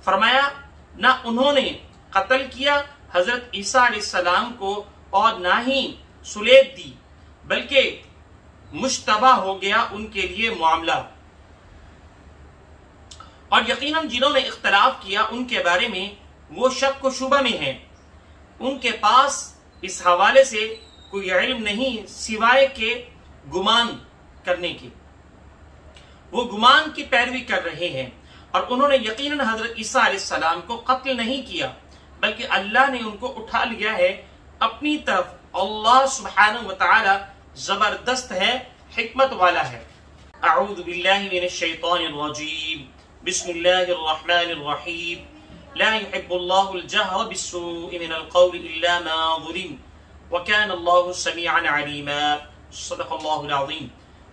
فرمایا نہ انہوں نے قتل کیا حضرت عیسیٰ علیہ السلام کو اور نہ ہی سلیب دی، بلکہ مشتبہ ہو گیا ان کے لیے معاملہ، اور یقیناً جنہوں نے اختلاف کیا ان کے بارے میں وہ شک و شبہ میں ہیں، ان کے پاس اس حوالے سے کوئی علم نہیں سوائے کہ گمان کرنے کے، وہ گمان کی پیروی کر رہے ہیں، اور انہوں نے یقیناً حضرت عیسیٰ علیہ السلام کو قتل نہیں کیا بلکہ اللہ نے ان کو اٹھا لیا ہے اپنی طرف۔ اللہ سبحانہ وتعالی زبردست ہے، حکمت والا ہے۔ اعوذ باللہ من الشیطان الرجیم، بسم اللہ الرحمن الرحیم، لا يحب اللہ الجہر بالسوء من القول الا ما ظلم وكان اللہ سمیعا علیما۔ صدق اللہ العظیم۔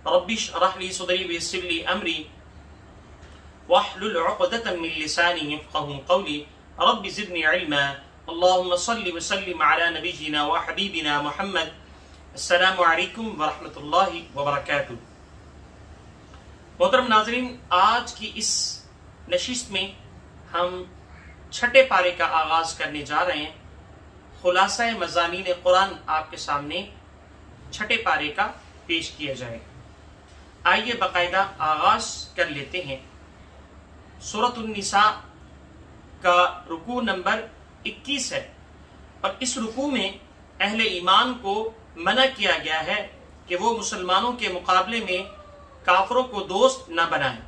رب اشرح لي صدری ويسر لي امری واحلل عقدة من لسانی يفقهوا قولی رب زدنی علما۔ اللهم صل وسلم على نبینا وحبیبنا محمد۔ السلام علیکم ورحمۃ اللہ وبرکاتہ۔ محترم ناظرین، آج کی اس نشست میں ہم چھٹے پارے کا آغاز کرنے جا رہے ہیں۔ خلاصہ مضامین قرآن آپ کے سامنے چھٹے پارے کا پیش کیا جائے۔ آئیے باقاعدہ آغاز کر لیتے ہیں۔ سورۃ النساء کا رکوع نمبر 21 ہے، اور اس رکوع میں اہل ایمان کو منع کیا گیا ہے کہ وہ مسلمانوں کے مقابلے میں کافروں کو دوست نہ بنائیں۔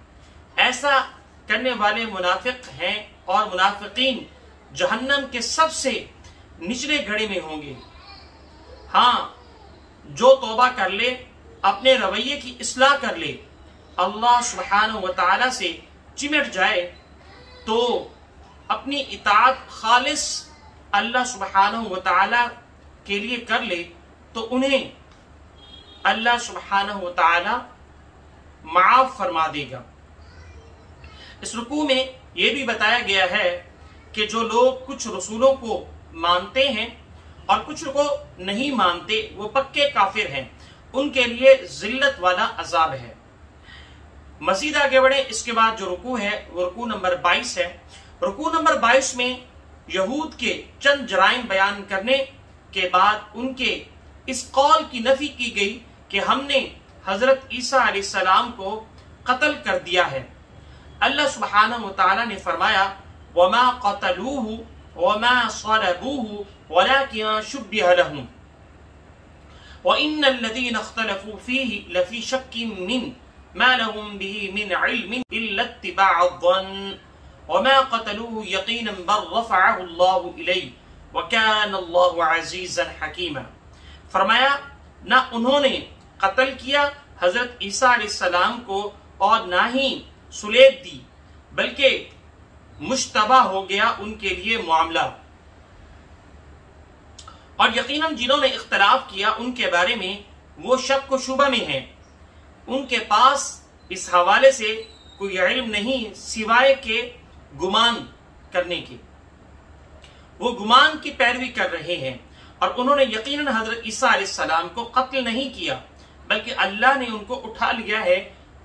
ایسا کرنے والے منافق ہیں، اور منافقین جہنم کے سب سے نچلے گڑھے میں ہوں گے۔ ہاں، جو توبہ کر لے، اپنے رویے کی اصلاح کر لے، اللہ سبحانہ وتعالی سے چمٹ جائے تو اپنی اطاعت خالص اللہ سبحانہ وتعالی کے لیے کر لے تو انہیں اللہ سبحانہ وتعالی معاف فرما دے گا۔ اس رکوع میں یہ بھی بتایا گیا ہے کہ جو لوگ کچھ رسولوں کو مانتے ہیں اور کچھ کو نہیں مانتے وہ پکے کافر ہیں، ان کے لیے ذلت والا عذاب ہے۔ مزید آگے بڑھیں، اس کے بعد جو رکوع ہے وہ رکوع نمبر 22 ہے۔ رکوع نمبر 22 میں یہود کے چند جرائم بیان کرنے کے بعد ان کے اس قول کی نفی کی گئی کہ ہم نے حضرت عیسیٰ علیہ السلام کو قتل کر دیا ہے۔ اللہ سبحانہ وتعالی نے فرمایا وَمَا قَتَلُوهُ وَمَا صَلَبُوهُ وَلَكِنْ شُبِّهَ لَهُمْ وَإِنَّ الَّذِينَ اخْتَلَفُوا فِيهِ لَفِي شَكٍّ مِّنْهُ مَا لَهُمْ بِهِ مِنْ عِلْمٍ إِلَّا اتِّبَاعَ الظَّنِّ وَمَا قَتَلُوهُ يَقِينًا بَلْ رَفَعَهُ اللَّهُ إِلَيْهِ وَكَانَ اللَّهُ عَزِيزًا حَكِيمًا۔ فرمایا نہ انہوں نے قتل کیا حضرت عیسیٰ علیہ السلام کو اور نہ ہی سلیب دی، بلکہ مشتبہ ہو گیا ان کے لیے معاملہ، اور یقیناً جنہوں نے اختلاف کیا ان کے بارے میں وہ شک و شبہ میں ہیں، ان کے پاس اس حوالے سے کوئی علم نہیں سوائے کہ گمان کرنے کے، وہ گمان کی پیروی کر رہے ہیں، اور انہوں نے یقیناً حضرت عیسیٰ علیہ السلام کو قتل نہیں کیا بلکہ اللہ نے ان کو اٹھا لیا ہے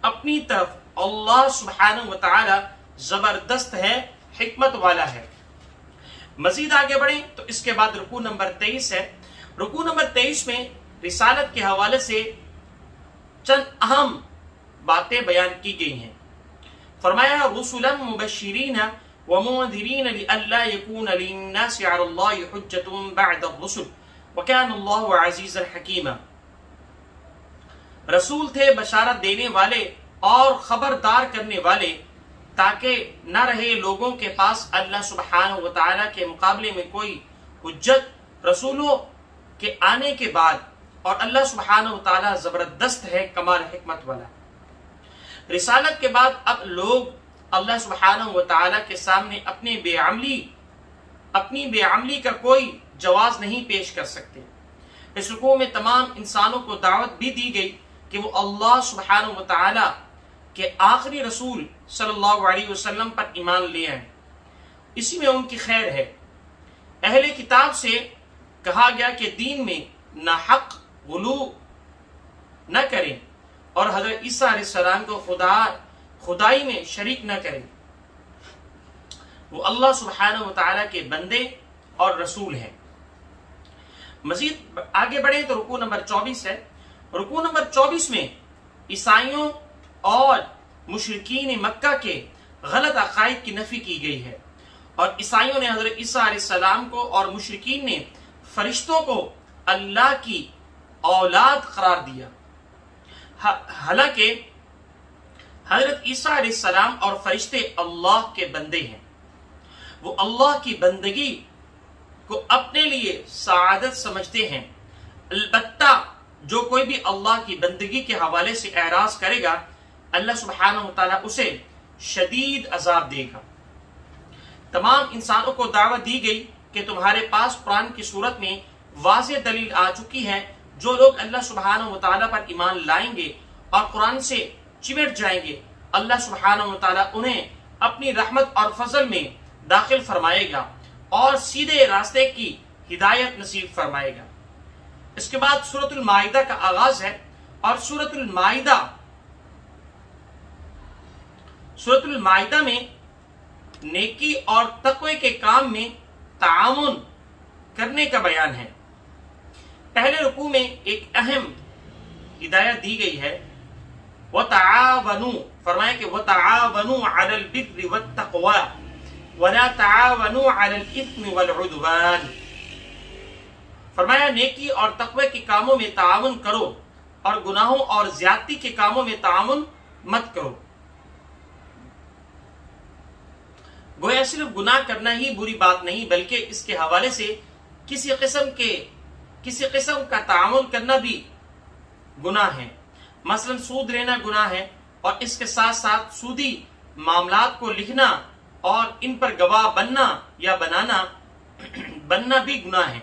اپنی طرف۔ اللہ سبحانہ وتعالی زبردست ہے، حکمت والا ہے۔ مزید آگے بڑھیں تو اس کے بعد رکوع نمبر 23 ہے۔ رکوع نمبر 23 میں رسالت کے حوالے سے چند اہم باتیں بیان کی گئی ہیں۔ فرمایا رسلا مبشرین ومنذرین لئلا یکون للناس علی اللہ حجۃ بعد الرسل وکان اللہ عزیزا حکیما۔ رسول تھے بشارت دینے والے اور خبردار کرنے والے، تاکہ نہ رہے لوگوں کے پاس اللہ سبحانہ وتعالی کے مقابلے میں کوئی حجت رسولوں کے آنے کے بعد، اور اللہ سبحانہ وتعالی زبردست ہے، کمال حکمت والا۔ رسالت کے بعد اب لوگ اللہ سبحانہ وتعالی کے سامنے اپنی بے عملی کا کوئی جواز نہیں پیش کر سکتے۔ اس رکوع میں تمام انسانوں کو دعوت بھی دی گئی کہ وہ اللہ سبحانہ وتعالی کے آخری رسول صلی اللہ علیہ وسلم پر ایمان لے آئیں، اسی میں ان کی خیر ہے۔ اہل کتاب سے کہا گیا کہ دین میں ناحق غلو نہ کریں اور حضرت عیسیٰ علیہ السلام کو خدائی میں شریک نہ کریں۔ وہ اللہ سبحانہ و تعالیٰ کے بندے اور رسول ہیں۔ مزید آگے بڑھیں تو رکوع نمبر 24 ہے۔ رکوع نمبر 24 میں عیسائیوں اور مشرکین مکہ کے غلط عقائد کی نفی کی گئی ہے، اور عیسائیوں نے حضرت عیسیٰ علیہ السلام کو اور مشرکین نے فرشتوں کو اللہ کی اولاد قرار دیا، حالانکہ حضرت عیسیٰ علیہ السلام اور فرشتے اللہ کے بندے ہیں۔ وہ اللہ کی بندگی کو اپنے لیے سعادت سمجھتے ہیں، البتہ جو کوئی بھی اللہ کی بندگی کے حوالے سے اعراض کرے گا اللہ سبحانہ و تعالیٰ اسے شدید عذاب دے گا۔ تمام انسانوں کو دعوت دی گئی کہ تمہارے پاس قرآن کی صورت میں واضح دلیل آ چکی ہے، جو لوگ اللہ سبحانہ و تعالیٰ پر ایمان لائیں گے اور قرآن سے چمٹ جائیں گے، اللہ سبحانہ و تعالیٰ انہیں اپنی رحمت اور فضل میں داخل فرمائے گا اور سیدھے راستے کی ہدایت نصیب فرمائے گا۔ اس کے بعد سورۃ المائدہ کا آغاز ہے، اور سورۃ المائدہ میں نیکی اور تقوی کے کام میں تعاون کرنے کا بیان ہے۔ پہلے رکوع میں ایک اہم ہدایت دی گئی ہے، وَتَعَاوَنُوا، فرمایا کہ وَتَعَاوَنُوا عَلَى الْبِرِّ وَالتَّقْوَى وَلَا تَعَاوَنُوا عَلَى الْإِثْمِ وَالْعُدْوَانِ، فرمایا نیکی اور تقوی کے کاموں میں تعاون کرو اور گناہوں اور زیادتی کے کاموں میں تعاون مت کرو۔ گویا صرف گناہ کرنا ہی بری بات نہیں، بلکہ اس کے حوالے سے کسی قسم کا تعاون کرنا بھی گناہ ہے۔ مثلا سود لینا گناہ ہے، اور اس کے ساتھ ساتھ سودی معاملات کو لکھنا اور ان پر گواہ بننا یا بننا بھی گناہ ہے۔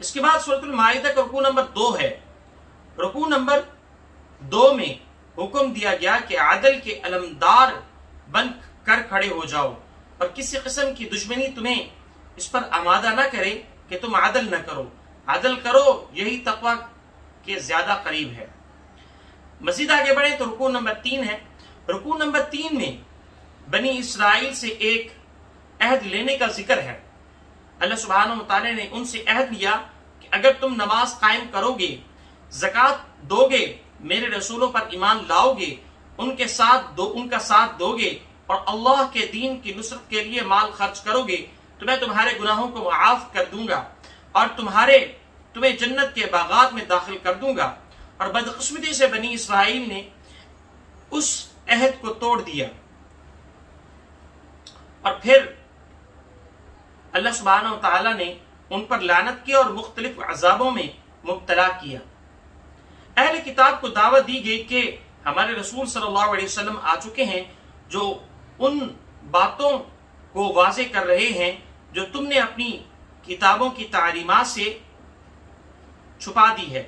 اس کے بعد سورۃ المائدہ کا رکوع نمبر 2 ہے۔ رکوع نمبر 2 میں حکم دیا گیا کہ عدل کے علمدار بن کر کھڑے ہو جاؤ، اور کسی قسم کی دشمنی تمہیں اس پر آمادہ نہ کرے کہ تم عدل نہ کرو۔ عدل کرو، یہی تقوی کے زیادہ قریب ہے۔ مزید آگے بڑھیں تو رکوع نمبر 3 ہے۔ رکوع نمبر 3 میں بنی اسرائیل سے ایک عہد لینے کا ذکر ہے۔ اللہ سبحانہ و تعالی نے ان سے عہد لیا کہ اگر تم نماز قائم کرو گے، زکوٰۃ دو گے، میرے رسولوں پر ایمان لاؤ گے، ان کا ساتھ دو گے اور اللہ کے دین کی نصرت کے لیے مال خرچ کرو گے، تو میں تمہارے گناہوں کو معاف کر دوں گا اور تمہیں جنت کے باغات میں داخل کر دوں گا۔ اور بدقسمتی سے بنی اسرائیل نے اس عہد کو توڑ دیا، اور پھر اللہ سبحانہ و تعالیٰ نے ان پر لعنت کی اور مختلف عذابوں میں مبتلا کیا۔ اہل کتاب کو دعوت دی گئی کہ ہمارے رسول صلی اللہ علیہ وسلم آ چکے ہیں جو ان باتوں کو واضح کر رہے ہیں جو تم نے اپنی کتابوں کی تعلیمات سے چھپا دی ہے۔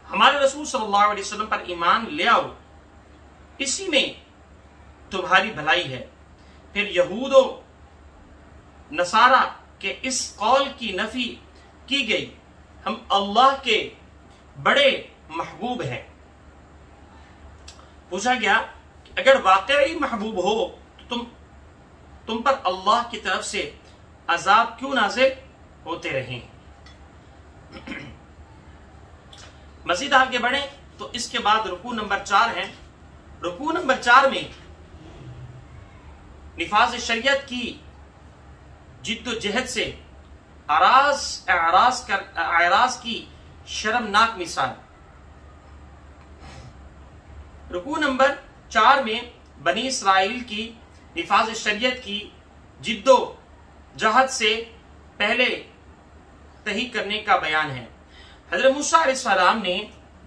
ہمارے رسول صلی اللہ علیہ وسلم پر ایمان لے آؤ، اسی میں تمہاری بھلائی ہے۔ پھر یہود و نصارہ کے اس قول کی نفی کی گئی، ہم اللہ کے بڑے محبوب ہیں۔ پوچھا گیا کہ اگر واقعی محبوب ہو تو تم پر اللہ کی طرف سے عذاب کیوں نازل ہوتے رہیں؟ مزید آگے بڑھیں تو اس کے بعد رکوع نمبر 4 ہے۔ رکوع نمبر 4 میں نفاذ شریعت کی جد و جہد سے اعراض کی شرمناک مثال۔ رکوع نمبر 4 میں بنی اسرائیل کی نفاذ شریعت کی جد و جہد سے پہلے تحقیق کرنے کا بیان ہے۔ حضرت موسیٰ علیہ السلام نے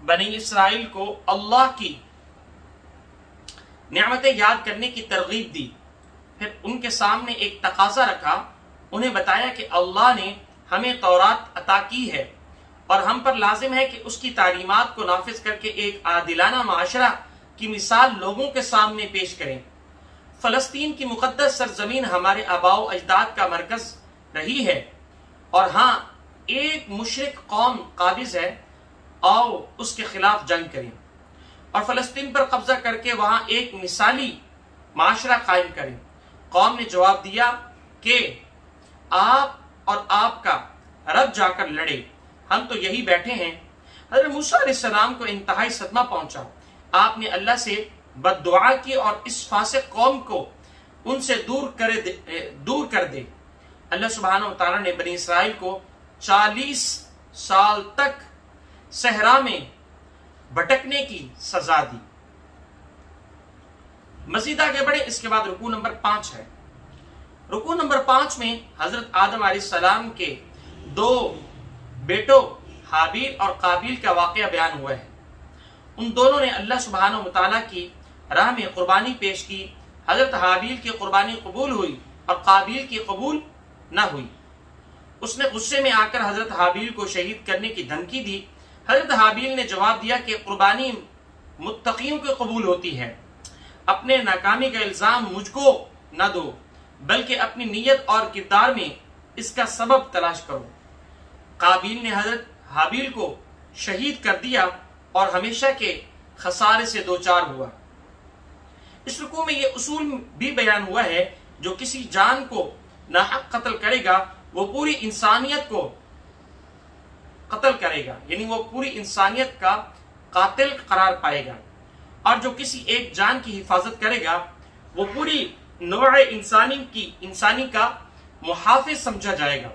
بنی اسرائیل کو اللہ کی نعمتیں یاد کرنے کی ترغیب دی، پھر ان کے سامنے ایک تقاضا رکھا، انہیں بتایا کہ اللہ نے ہمیں تورات عطا کی ہے اور ہم پر لازم ہے کہ اس کی تعلیمات کو نافذ کر کے ایک عادلانہ معاشرہ کی مثال لوگوں کے سامنے پیش کریں۔ فلسطین کی مقدس سرزمین ہمارے آباء و اجداد کا مرکز رہی ہے، اور ہاں ایک مشرک قوم قابض ہے، آؤ اس کے خلاف جنگ کریں اور فلسطین پر قبضہ کر کے وہاں ایک مثالی معاشرہ قائم کریں۔ قوم نے جواب دیا کہ آپ اور آپ کا رب جا کر لڑے، ہم تو یہی بیٹھے ہیں۔ حضرت موسیٰ علیہ السلام کو انتہائی صدمہ پہنچا۔ آپ نے اللہ سے بد دعا کی اور اس فاسق قوم کو ان سے دور کر دے۔ اللہ سبحانہ و تعالیٰ نے بنی اسرائیل کو 40 سال تک صحرا میں بھٹکنے کی سزا دی۔ مزید آگے بڑھے، اس کے بعد رکوع نمبر 5 ہے۔ رکوع نمبر 5 میں حضرت آدم علیہ السلام کے 2 بیٹوں حابیل اور قابیل کا واقعہ بیان ہوا ہے۔ ان دونوں نے اللہ سبحانہ و تعالیٰ کی راہ میں قربانی پیش کی۔ حضرت حابیل کی قربانی قبول ہوئی اور قابیل کی قبول نہ ہوئی۔ اس نے غصے میں آ کر حضرت حابیل کو شہید کرنے کی دھمکی دی۔ حضرت حابیل نے جواب دیا کہ قربانی متقیوں کی قبول ہوتی ہے، اپنے ناکامی کا الزام مجھ کو نہ دو، بلکہ اپنی نیت اور کردار میں اس کا سبب تلاش کرو۔ قابیل نے حضرت حابیل کو شہید کر دیا اور ہمیشہ کے خسارے سے دوچار ہوا۔ اس رکوع میں یہ اصول بھی بیان ہوا ہے، جو کسی جان کو ناحق قتل کرے گا وہ پوری انسانیت کو قتل کرے گا، یعنی وہ پوری انسانیت کا قاتل قرار پائے گا، اور جو کسی ایک جان کی حفاظت کرے گا وہ پوری نوع انسانی کا محافظ سمجھا جائے گا۔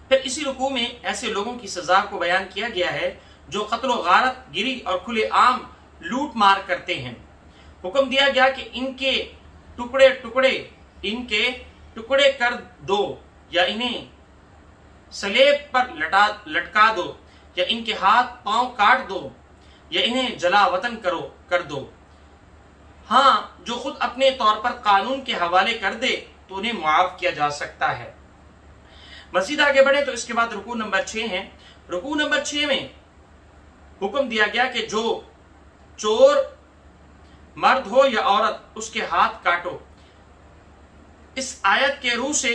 پھر اسی رکوع میں ایسے لوگوں کی سزا کو بیان کیا گیا ہے جو قتل و غارت گری اور کھلے عام لوٹ مار کرتے ہیں۔ حکم دیا گیا کہ ان کے ٹکڑے کر دو، یا انہیں سلیب پر لٹکا دو، یا ان کے ہاتھ پاؤں کاٹ دو، یا انہیں جلا وطن کر دو۔ ہاں، جو خود اپنے طور پر قانون کے حوالے کر دے تو انہیں معاف کیا جا سکتا ہے۔ مزید آگے بڑھے تو اس کے بعد رکوع نمبر 6 ہے۔ رکوع نمبر 6 میں حکم دیا گیا کہ جو چور مرد ہو یا عورت اس کے ہاتھ کاٹو۔ اس آیت کے روح سے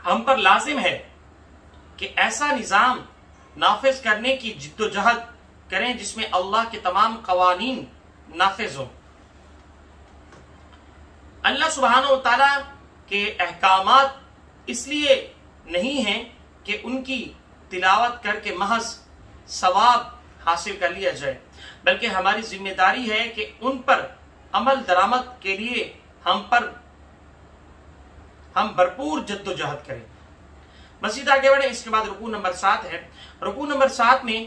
ہم پر لازم ہے کہ ایسا نظام نافذ کرنے کی جد و جہد کریں جس میں اللہ کے تمام قوانین نافذ ہوں۔ اللہ سبحانہ و تعالیٰ کے احکامات اس لیے نہیں ہیں کہ ان کی تلاوت کر کے محض ثواب حاصل کر لیا جائے، بلکہ ہماری ذمہ داری ہے کہ ان پر عمل درآمد کے لیے ہم بھرپور جد و جہد کریں۔ مزید آگے بڑھیں، اس کے بعد رکوع نمبر 7 ہے۔ رکوع نمبر 7 میں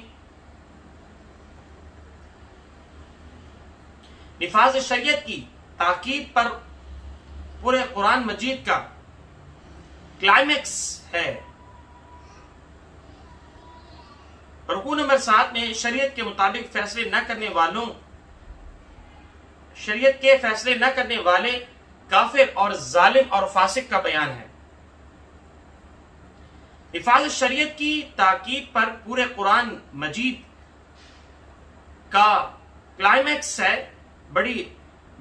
نفاذ شریعت کی تاکید پر پورے قرآن مجید کا کلائمیکس ہے۔ رکوع نمبر 7 میں شریعت کے مطابق فیصلے نہ کرنے والے کافر اور ظالم اور فاسق کا بیان ہے۔ نفاذ شریعت کی تاکید پر پورے قرآن مجید کا کلائمیکس ہے۔ بڑی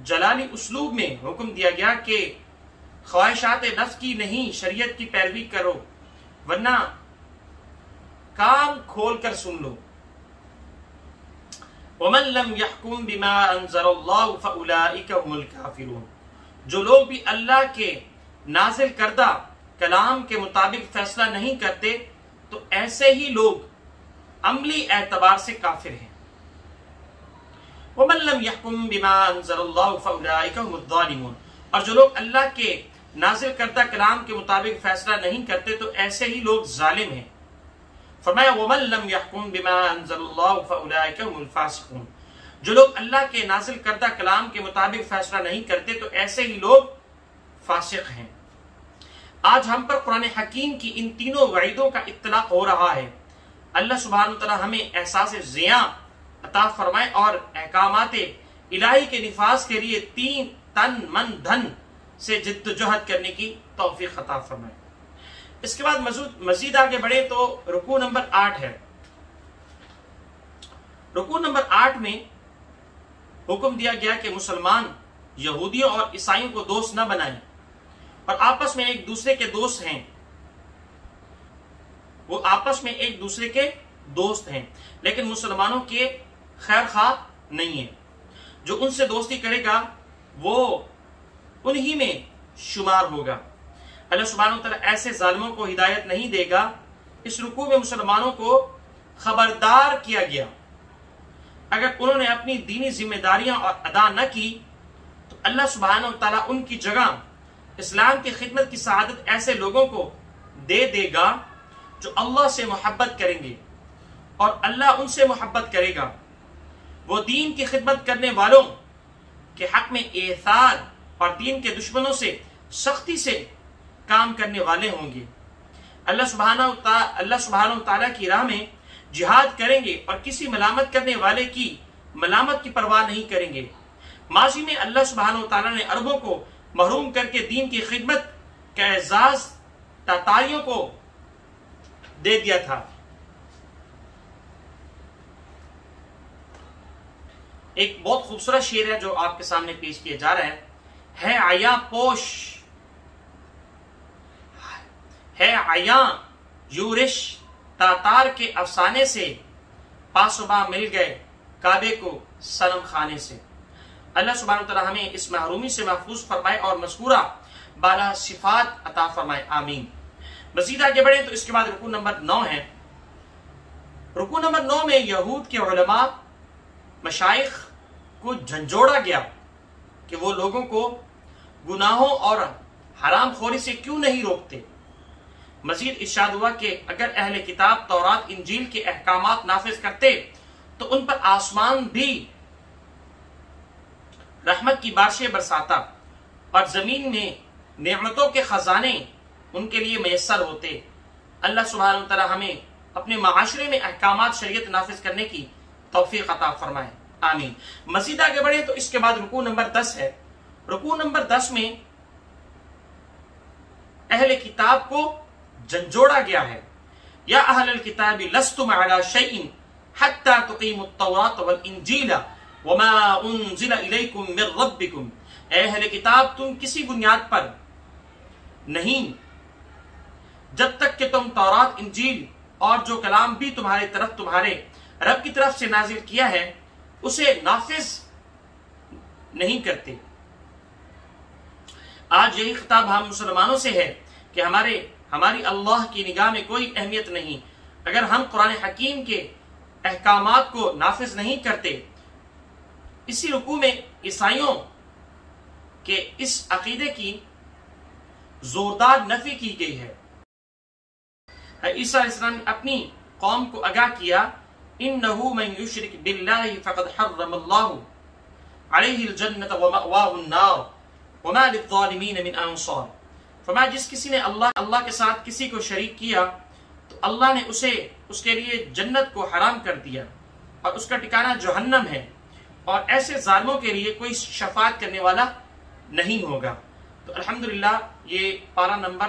جلالی اسلوب میں حکم دیا گیا کہ خواہشات نفس کی نہیں، شریعت کی پیروی کرو، ورنہ کام کھول کر سن لو۔ وَمَن لَّمْ يَحْكُم بِمَا أَنزَلَ اللَّهُ فَأُولَٰئِكَ هُمُ الْكَافِرُونَ۔ جو لوگ بھی اللہ کے نازل کردہ کلام کے مطابق فیصلہ نہیں کرتے تو ایسے ہی لوگ عملی اعتبار سے کافر ہیں۔ وَمَن لَّمْ يَحْكُم بِمَا أَنزَلَ اللَّهُ فَأُولَٰئِكَ هُمُ الظَّالِمُونَ۔ اور جو لوگ اللہ کے نازل کردہ کلام کے مطابق فیصلہ نہیں کرتے تو ایسے ہی لوگ ظالم ہیں۔ فرمایا وَمَن لَّمْ يَحْكُم بِمَا أَنزَلَ اللَّهُ فَأُولَٰئِكَ هُمُ الْفَاسِقُونَ۔ جو لوگ اللہ کے نازل کردہ کلام کے مطابق فیصلہ نہیں کرتے تو ایسے ہی لوگ فاسق ہیں۔ آج ہم پر قرآن حکیم کی ان تینوں وعیدوں کا اطلاق ہو رہا ہے۔ اللہ سبحانہ وتعالی ہمیں احساس زیاں عطا فرمائے اور احکامات الہی کے نفاذ کے لیے تن من دھن سے جد و جہد کرنے کی توفیق عطا فرمائے۔ اس کے بعد مزید آگے بڑھے تو رکوع نمبر 8 ہے۔ رکوع نمبر 8 میں حکم دیا گیا کہ مسلمان یہودیوں اور عیسائیوں کو دوست نہ بنائیں، اور آپس میں ایک دوسرے کے دوست ہیں، وہ آپس میں ایک دوسرے کے دوست ہیں لیکن مسلمانوں کے خیر خواہ نہیں ہیں۔ جو ان سے دوستی کرے گا وہ انہی میں شمار ہوگا۔ اللہ سبحانہ وتعالی ایسے ظالموں کو ہدایت نہیں دے گا۔ اس رکوع میں مسلمانوں کو خبردار کیا گیا اگر انہوں نے اپنی دینی ذمہ داریاں ادا نہ کی تو اللہ سبحانہ وتعالی ان کی جگہ اسلام کی خدمت کی سعادت ایسے لوگوں کو دے گا جو اللہ سے محبت کریں گے اور اللہ ان سے محبت کرے گا۔ وہ دین کی خدمت کرنے والوں کے حق میں ایثار اور دین کے دشمنوں سے سختی سے کام کرنے والے ہوں گے۔ اللہ سبحانہ وتعالی کی راہ میں جہاد کریں گے اور کسی ملامت کرنے والے کی ملامت کی پرواہ نہیں کریں گے۔ ماضی میں اللہ سبحانہ وتعالی نے عربوں کو محروم کر کے دین کی خدمت کا اعزاز تاتاریوں کو دے دیا تھا۔ ایک بہت خوبصورت شعر ہے جو آپ کے سامنے پیش کیا جا رہا ہے عیاں پوش ہے عیاں یورش تاتار کے افسانے سے، پاسباں مل گئے کعبے کو صنم خانے سے۔ اللہ سبحانہ وتعالی ہمیں اس محرومی سے محفوظ فرمائے اور مذکورہ بالا صفات عطا فرمائے، آمین۔ مزید آگے بڑھیں تو اس کے بعد رکوع نمبر 9 ہے۔ رکوع نمبر 9 میں یہود کے علماء مشائخ کو جھنجھوڑا گیا کہ وہ لوگوں کو گناہوں اور حرام خوری سے کیوں نہیں روکتے۔ مزید ارشاد ہوا کہ اگر اہل کتاب تورات انجیل کے احکامات نافذ کرتے تو ان پر آسمان بھی رحمت کی بارشیں برساتا اور زمین میں نعمتوں کے خزانے ان کے لیے میسر ہوتے۔ اللہ سبحانہ وتعالی ہمیں اپنے معاشرے میں احکامات شریعت نافذ کرنے کی توفیق عطا فرمائے، آمین۔ مزید آگے بڑھے تو اس کے بعد رکوع نمبر 10 ہے۔ رکوع نمبر 10 میں اہل کتاب کو جھنجھوڑا گیا ہے۔ یا اہل الکتاب لستم علی شیء حتی تقیموا التوراۃ والانجیل وما انزل الیکم من ربکم۔ اے اہل کتاب تم کسی بنیاد پر نہیں جب تک کہ تم تورات انجیل اور جو کلام بھی تمہارے رب کی طرف سے نازل کیا ہے اسے نافذ نہیں کرتے۔ آج یہی خطاب ہم مسلمانوں سے ہے کہ ہماری اللہ کی نگاہ میں کوئی اہمیت نہیں اگر ہم قرآن حکیم کے احکامات کو نافذ نہیں کرتے۔ اسی رکوع میں عیسائیوں کے اس عقیدے کی زوردار نفی کی گئی ہے۔ عیسیٰ علیہ السلام نے اپنی قوم کو آگاہ کیا انہو من یشرک باللہ فقد حرم اللہ علیہ الجنت ومأواہ النار وما للظالمین من انصار۔ فرمایا جس کسی نے اللہ کے ساتھ کسی کو شریک کیا تو اللہ نے اس کے لیے جنت کو حرام کر دیا اور اس کا ٹھکانہ جہنم ہے، اور ایسے ظالموں کے لیے کوئی شفاعت کرنے والا نہیں ہوگا۔ تو الحمدللہ یہ پارہ نمبر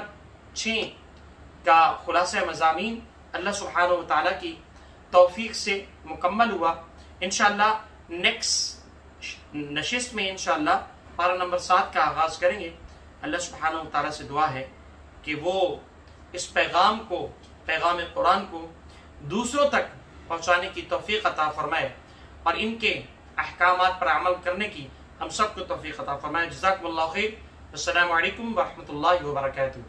6 کا خلاصہ مضامین اللہ سبحانہ وتعالی کی توفیق سے مکمل ہوا۔ انشاءاللہ نیکسٹ نشست میں انشاءاللہ پارہ نمبر 7 کا آغاز کریں گے۔ اللہ سبحانہ وتعالی سے دعا ہے کہ وہ اس پیغام قرآن کو دوسروں تک پہنچانے کی توفیق عطا فرمائے اور ان کے احکامات پر عمل کرنے کی ہم سب کو توفیق عطا فرمائے۔ جزاکم اللہ خیر۔ السلام علیکم ورحمۃ اللہ وبرکاتہ۔